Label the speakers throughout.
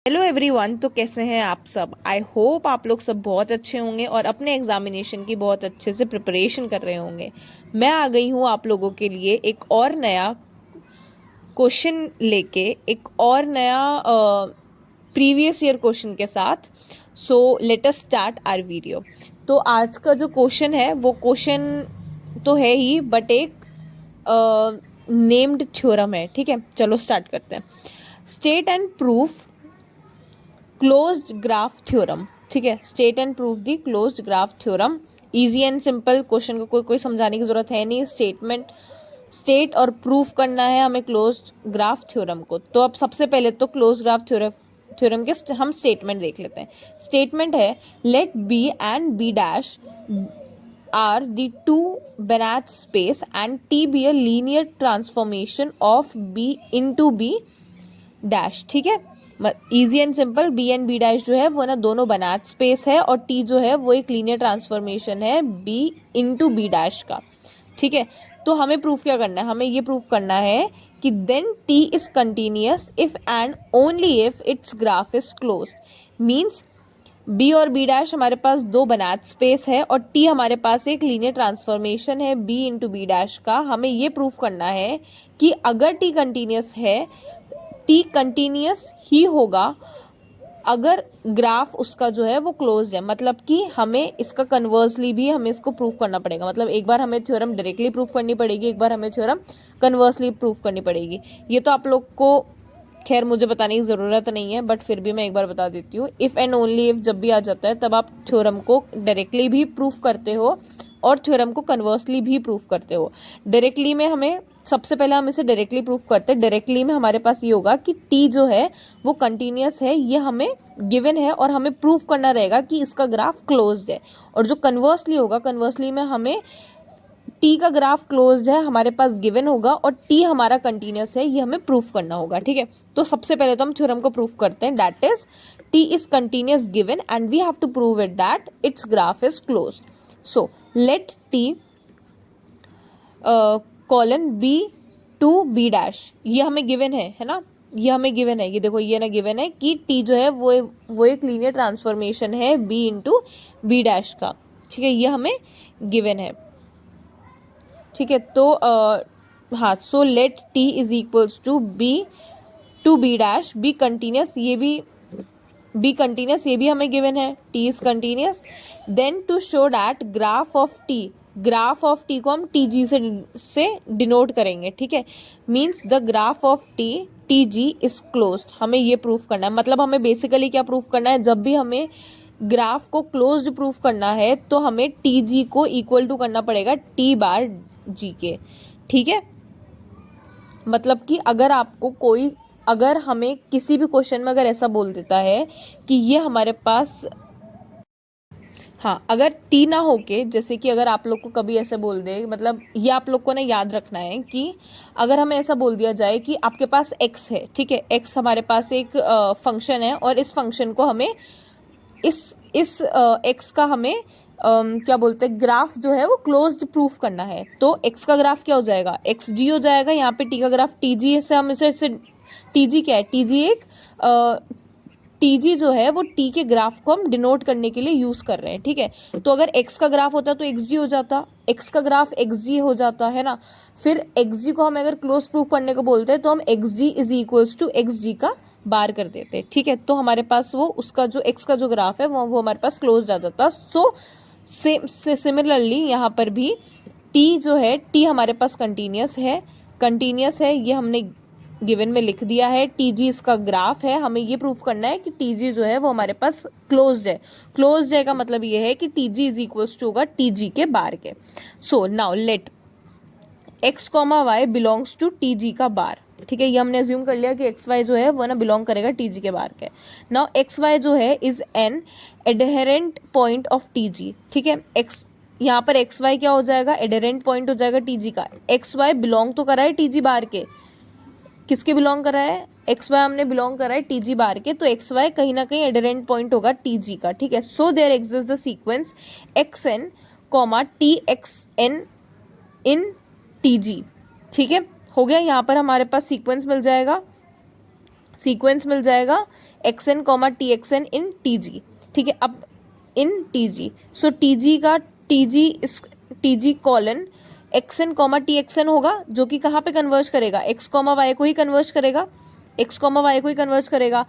Speaker 1: Hello everyone. तो कैसे हैं आप सब? आई होप आप लोग सब बहुत अच्छे होंगे और अपने एग्जामिनेशन की बहुत अच्छे से प्रिपरेशन कर रहे होंगे। मैं आ गई हूँ आप लोगों के लिए एक और नया क्वेश्चन लेके, एक और नया प्रीवियस ईयर क्वेश्चन के साथ। So let us start our video. तो आज का जो क्वेश्चन है वो क्वेश्चन तो है ही, बट एक नेम्ड थ्योरम है। ठीक है, चलो स्टार्ट करते हैं। State and proof closed graph theorem. ठीक है, state and proof the closed graph theorem. Easy and simple question को कोई समझाने की जरूरत है नहीं। स्टेट और प्रूफ करना है हमें क्लोज्ड ग्राफ थ्योरम को। तो अब सबसे पहले तो क्लोज्ड ग्राफ थ्योरम के हम स्टेटमेंट देख लेते हैं। स्टेटमेंट है, let B and B dash are the two Banach space and T be a linear transformation of B into B dash. ठीक है, easy and simple. B and B dash जो है वो ना दोनों बनाच स्पेस है और टी जो है वो एक लीनियर ट्रांसफॉर्मेशन है बी इंटू बी डैश का। ठीक है, तो हमें प्रूफ क्या करना है? हमें ये प्रूफ करना है कि then T is continuous if and only if its graph is closed. Means B और बी डैश हमारे पास दो बनाच स्पेस है और टी हमारे पास एक लीनियर ट्रांसफॉर्मेशन है बी इंटू बी डैश का। हमें ये प्रूफ करना है कि अगर टी कंटिन्यूअस है, टी कंटिन्यूअस ही होगा अगर ग्राफ उसका जो है वो क्लोज्ड है। मतलब कि हमें इसका कन्वर्सली भी हमें इसको प्रूफ करना पड़ेगा। मतलब एक बार हमें थ्योरम डायरेक्टली प्रूफ करनी पड़ेगी, एक बार हमें थ्योरम कन्वर्सली प्रूफ करनी पड़ेगी। ये तो आप लोग को खैर मुझे बताने की ज़रूरत नहीं है, बट फिर भी मैं एक बार बता देती हूँ। इफ़ एंड ओनली इफ जब भी आ जाता है तब आप थ्योरम को डायरेक्टली भी प्रूफ करते हो और थ्योरम को कन्वर्सली भी प्रूफ करते हो। डायरेक्टली में हमें सबसे पहले हम इसे डायरेक्टली प्रूफ करते हैं। डायरेक्टली में हमारे पास ये होगा कि टी जो है वो कंटिन्यूअस है, ये हमें गिवन है और हमें प्रूफ करना रहेगा कि इसका ग्राफ क्लोज्ड है। और जो कन्वर्सली होगा, कन्वर्सली में हमें टी का ग्राफ क्लोज्ड है हमारे पास गिवन होगा और टी हमारा कंटिन्यूअस है, ये हमें प्रूफ करना होगा। ठीक है, तो सबसे पहले तो हम थ्योरम को प्रूफ करते हैं। That is T is continuous given and we have to prove it that its graph is closed. So let T colon B to B dash, ये हमें गिवन है ना, ये हमें गिवन है। ये देखो, ये ना गिवन है कि टी जो है वो एक लीनियर ट्रांसफॉर्मेशन है बी इंटू बी डैश का। ठीक है, ये हमें गिवन है। ठीक है, तो हाँ, so let T is equals to B dash B continuous, ये भी बी कंटिन्यूअस, ये भी हमें गिवन है। T is continuous. Then to show that graph of T, graph of T को हम टी जी से डिनोट करेंगे। ठीक है, means the graph of T T G is closed. हमें ये प्रूफ करना है। मतलब हमें बेसिकली क्या प्रूफ करना है? जब भी हमें ग्राफ को क्लोज्ड प्रूफ करना है तो हमें टी जी को इक्वल टू करना पड़ेगा टी बार जी के। ठीक है, मतलब कि अगर हमें किसी भी क्वेश्चन में अगर ऐसा बोल देता है कि ये हमारे पास, हाँ, अगर टी ना होके, जैसे कि अगर आप लोग को कभी ऐसे बोल दे, मतलब ये आप लोग को ना याद रखना है कि अगर हमें ऐसा बोल दिया जाए कि आपके पास एक्स है। ठीक है, एक्स हमारे पास एक फंक्शन है और इस फंक्शन को हमें इस एक्स का हमें क्या बोलते हैं, ग्राफ जो है वो क्लोज्ड प्रूफ करना है। तो एक्स का ग्राफ क्या हो जाएगा? एक्स जी हो जाएगा। यहाँ पे टी का ग्राफ टी जी से हम इसे टी जी क्या है? टी जी एक टी जी जो है वो टी के ग्राफ को हम डिनोट करने के लिए यूज कर रहे हैं। ठीक है, तो अगर एक्स का ग्राफ होता तो एक्स जी हो जाता, एक्स का ग्राफ एक्स जी हो जाता है ना। फिर एक्स जी को हम अगर क्लोज प्रूफ करने को बोलते हैं तो हम x g is equals to x g का बार कर देते हैं। ठीक है, तो हमारे पास वो उसका जो एक्स का जो ग्राफ है वो हमारे पास क्लोज आ जाता। सो सिमिलरली यहाँ पर भी टी जो है, टी हमारे पास कंटिन्यूअस है, ये हमने गिवन में लिख दिया है। टी जी इसका ग्राफ है। हमें ये प्रूफ करना है कि टी जी जो है वो हमारे पास क्लोज्ड है। क्लोज्ड है का मतलब ये है कि T G is equals to होगा टी जी के बार के। So now let X comma Y belongs to T G का बार। ठीक है, ये हमने अज्यूम कर लिया कि एक्स वाई जो है वो ना बिलोंग करेगा टी जी के बार के। नाउ एक्स वाई जो है is an adherent point of T जी। ठीक है, एक्स, यहाँ पर एक्स वाई क्या हो जाएगा? एडहेरेंट पॉइंट हो जाएगा टी जी का। एक्स वाई बिलोंग तो करा है टी जी बार के, किसके बिलोंग करा है? एक्स वाई हमने बिलोंग करा है टी जी बार के, तो एक्स वाई कहीं ना कहीं एडहेरेंट पॉइंट होगा टी जी का। ठीक है, so there exist the sequence X N comma T x N in T G. ठीक है, हो गया। यहाँ पर हमारे पास सीक्वेंस मिल जाएगा। सीक्वेंस मिल जाएगा x N comma T x N in T G, ठीक है। अब इन टी जी, सो टी जी का T G colon X N comma T x N होगा, जो कि कहाँ पे कन्वर्ज करेगा, एक्स कॉमा वाई को ही कन्वर्ज करेगा, एक्स कॉमा वाई को ही कन्वर्ज करेगा।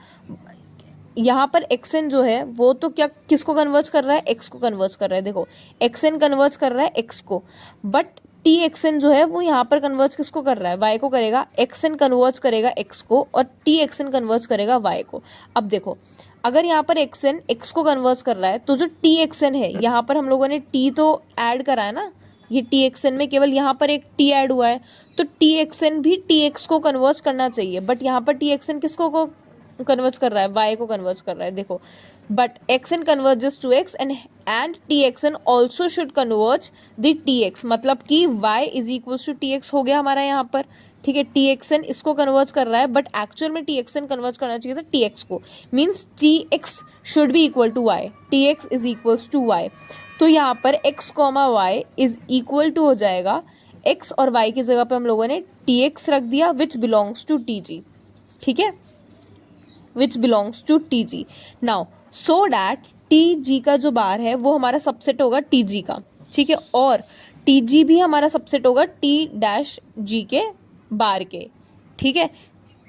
Speaker 1: यहाँ पर एक्स एन जो है वो तो क्या किसको कन्वर्ज कर रहा है, एक्स को कन्वर्ज कर रहा है। देखो एक्स एन कन्वर्ज कर रहा है एक्स को, बट टी एक्स एन जो है वो यहाँ पर कन्वर्ज किसको कर रहा है, वाई को करेगा। एक्स एन कन्वर्ज करेगा एक्स को और टी एक्स एन कन्वर्ज करेगा वाई को। अब देखो अगर यहाँ पर एक्स एन एक्स को कन्वर्ज कर रहा है तो जो टी एक्स एन है, यहाँ पर हम लोगों ने टी तो ऐड करा है ना, ये टी एक्स एन में केवल यहाँ पर एक टी ऐड हुआ है, तो टी एक्स एन भी टी एक्स को कन्वर्ज करना चाहिए, बट यहाँ पर टी एक्स एन किसको को कन्वर्ज कर रहा है, वाई को कन्वर्ज कर रहा है। देखो but X N converges to X and T x N also should converge the T X, मतलब कि Y is equals to T X हो गया हमारा यहाँ पर, ठीक है। टी एक्स एन इसको कन्वर्ज कर रहा है, बट एक्चुअल में टी एक्स एन कन्वर्ज करना चाहिए था टी एक्स को, means T X should be equal to Y, T X is equals to Y. तो यहाँ पर X comma Y is equal to हो जाएगा, एक्स और वाई की जगह पे हम लोगों ने टी एक्स रख दिया विच बिलोंग्स टू टी जी, ठीक है, which belongs to T G. Now so that T G का जो बार है वो हमारा सबसेट होगा टी जी का, ठीक है, और टी जी भी हमारा सबसेट होगा टी डैश जी के बार के, ठीक है।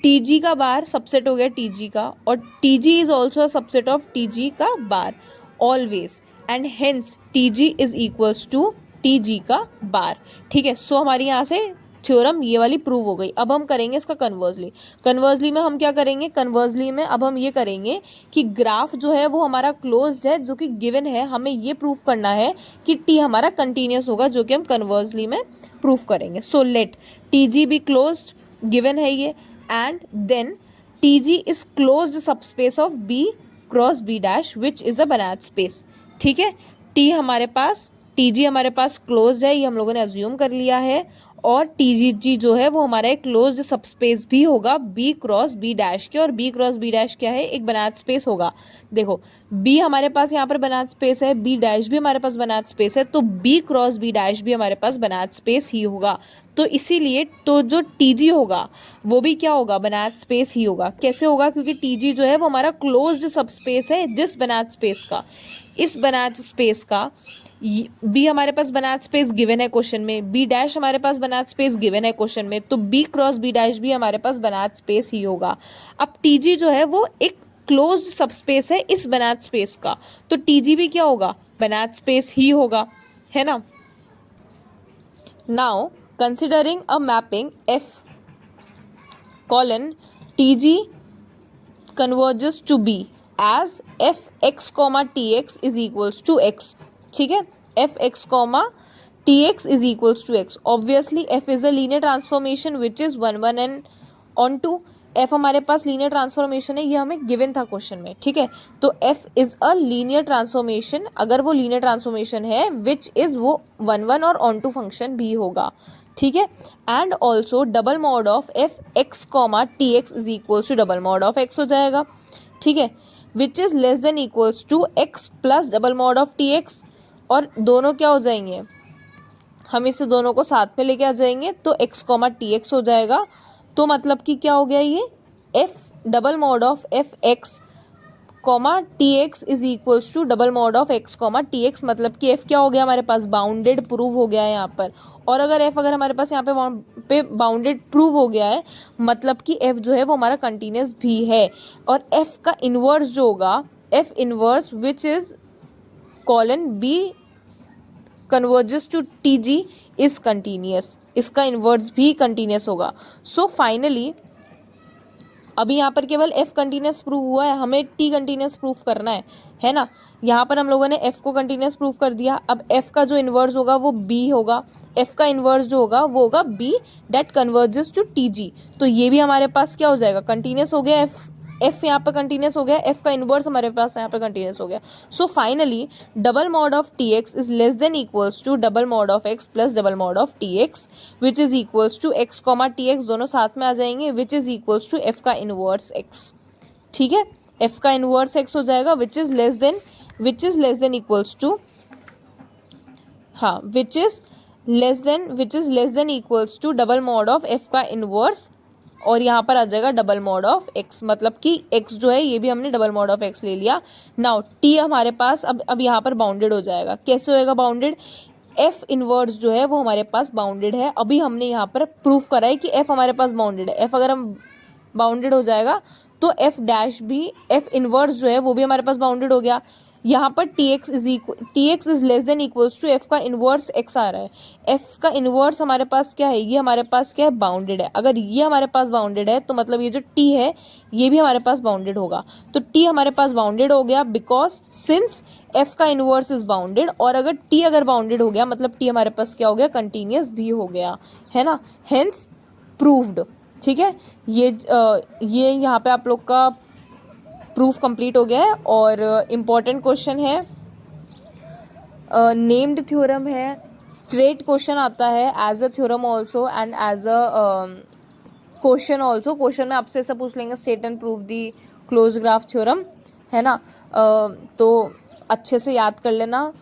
Speaker 1: टी जी का बार सबसेट हो गया टी जी का, और T G is also a subset of T G का bar always, and hence T G is equals to T G का बार, ठीक है। सो हमारी यहाँ से थ्योरम ये वाली प्रूव हो गई। अब हम करेंगे इसका कन्वर्सली में हम क्या करेंगे, कन्वर्सली में अब हम ये करेंगे कि ग्राफ जो है वो हमारा क्लोज्ड है, जो कि गिवन है, हमें ये प्रूव करना है कि टी हमारा कंटिन्यूस होगा, जो कि हम कन्वर्सली में प्रूव करेंगे। So let T G be closed, given है ये, and then T G is closed subspace of B cross B dash which is a Banach space, ठीक है। टी हमारे पास टी जी हमारे पास क्लोज्ड है, ये हम लोगों ने अज्यूम कर लिया है, और टी जी जो है वो हमारा एक क्लोज्ड सबस्पेस भी होगा बी क्रॉस बी डैश के, और बी क्रॉस बी डैश क्या है, एक बनात स्पेस होगा। देखो बी हमारे पास यहाँ पर बनात स्पेस है, बी डैश भी हमारे पास बनात स्पेस है, तो बी क्रॉस बी डैश भी हमारे पास बनात स्पेस ही होगा। तो इसीलिए तो जो टी जी होगा वो भी क्या होगा, बनात स्पेस ही होगा। कैसे होगा, क्योंकि टी जी जो है वो हमारा क्लोज्ड सबस्पेस है दिस बनात स्पेस का, इस बनात स्पेस का। बी हमारे पास बनात स्पेस गिवन है क्वेश्चन में, बी डैश हमारे पास बनात स्पेस गिवन है क्वेश्चन में, तो बी क्रॉस बी डैश भी हमारे पास बनात स्पेस ही होगा। अब टी जी जो है वो एक क्लोज्ड सबस्पेस है इस बनात स्पेस का, तो टी जी भी क्या होगा, बनात स्पेस ही होगा, है ना। Now considering a mapping F colon T G converges to B as F X comma T X is equals to X, ठीक है। F X comma T X is equals to X, obviously F is a linear transformation which is 1 1 and onto. F हमारे पास linear transformation है, ये हमें given था question में, ठीक है। तो F is a linear transformation, अगर वो लीनियर ट्रांसफॉर्मेशन है विच इज वो 1 1 और ऑन टू फंक्शन भी होगा, ठीक है। And also double mod of F X comma T X is equals to double mod of X हो जाएगा, ठीक है, which is less than equals to X plus double mod of T X, और दोनों क्या हो जाएंगे, हम इसे दोनों को साथ में लेके आ जाएंगे, तो एक्स कॉमा टी एक्स हो जाएगा। तो मतलब कि क्या हो गया, ये F double mod of F X comma T X is equals to double mod of X comma T X, मतलब कि एफ क्या हो गया हमारे पास, बाउंडेड प्रूव हो गया है यहाँ पर। और अगर एफ अगर हमारे पास यहाँ पे बाउंडेड प्रूव हो गया है, मतलब कि एफ जो है वो हमारा कंटिन्यूस भी है, और एफ का इनवर्स जो होगा, F inverse which is colon B converges to T G is continuous, इसका इनवर्स भी कंटिन्यूस होगा। सो फाइनली अभी यहाँ पर केवल f कंटिन्यूस प्रूव हुआ है, हमें t कंटिन्यूस प्रूव करना है ना। यहाँ पर हम लोगों ने f को कंटिन्यूस प्रूव कर दिया, अब f का जो इन्वर्स होगा वो b होगा, f का इन्वर्स जो होगा वो होगा b that converges to tg, तो ये भी हमारे पास क्या हो जाएगा, कंटिन्यूस हो गया। f यहाँ पर कंटिन्यूस हो गया, f का इन्वर्स हमारे पास यहाँ पर कंटिन्यूस हो गया। So finally double mod of tx is less than equals to double mod of x plus double mod of tx which is equals to x comma tx, दोनों साथ में आ जाएंगे, which is equals to f का inverse x, ठीक है। f का inverse x हो जाएगा which is less than equals to, हाँ, which is less than equals to double mod of f का इनवर्स और यहाँ पर आ जाएगा डबल मॉड ऑफ x, मतलब कि x जो है ये भी हमने डबल मॉड ऑफ x ले लिया। नाउ t हमारे पास अब यहाँ पर बाउंडेड हो जाएगा। कैसे होएगा बाउंडेड? f इनवर्स जो है वो हमारे पास बाउंडेड है। अभी हमने यहाँ पर प्रूफ करा है कि f हमारे पास बाउंडेड है। f अगर हम बाउंडेड हो जाएगा तो f डैश भी, f इनवर्स जो है वो भी हमारे पास बाउंडेड हो गया। यहाँ पर tx is less than equals to f का इनवर्स x आ रहा है। f का इनवर्स हमारे पास क्या है? ये हमारे पास क्या है? बाउंडेड है। अगर ये हमारे पास बाउंडेड है तो मतलब ये जो t है ये भी हमारे पास बाउंडेड होगा। तो t हमारे पास बाउंडेड हो गया बिकॉज सिंस f का इनवर्स इज बाउंडेड, और अगर t अगर बाउंडेड हो गया मतलब t हमारे पास क्या हो गया? कंटिन्यूअस भी हो गया, है ना। Hence proved. ठीक है, ये यहाँ पे आप लोग का प्रूफ कंप्लीट हो गया है। और इम्पॉर्टेंट क्वेश्चन है, नेम्ड थ्योरम है, स्ट्रेट क्वेश्चन आता है as a theorem also and as a question also. Question में आपसे ऐसा पूछ लेंगे state and prove the close graph theorem, है ना। तो अच्छे से याद कर लेना।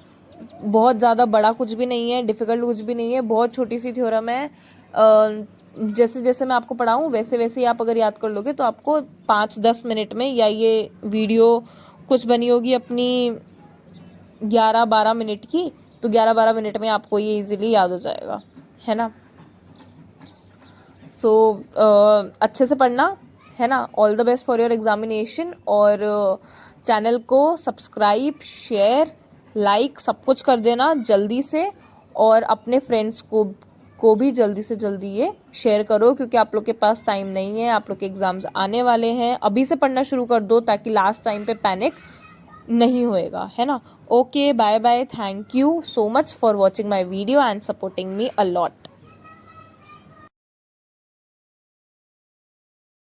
Speaker 1: बहुत ज़्यादा बड़ा कुछ भी नहीं है, डिफ़िकल्ट कुछ भी नहीं है, बहुत छोटी सी थ्योरम है। जैसे जैसे मैं आपको पढ़ाऊँ वैसे वैसे ही आप अगर याद कर लोगे तो आपको 5-10 मिनट में, या ये वीडियो कुछ बनी होगी अपनी 11-12 मिनट की, तो 11-12 मिनट में आपको ये इजीली याद हो जाएगा, है ना। सो अच्छे से पढ़ना, है ना। All the best for your examination. और चैनल को सब्सक्राइब, शेयर, लाइक सब कुछ कर देना जल्दी से, और अपने फ्रेंड्स को भी जल्दी से जल्दी ये शेयर करो, क्योंकि आप लोग के पास टाइम नहीं है, आप लोग के एग्ज़ाम्स आने वाले हैं। अभी से पढ़ना शुरू कर दो ताकि लास्ट टाइम पे पैनिक नहीं होएगा, है ना। Okay, bye bye, thank you so much for watching my video and supporting me a lot.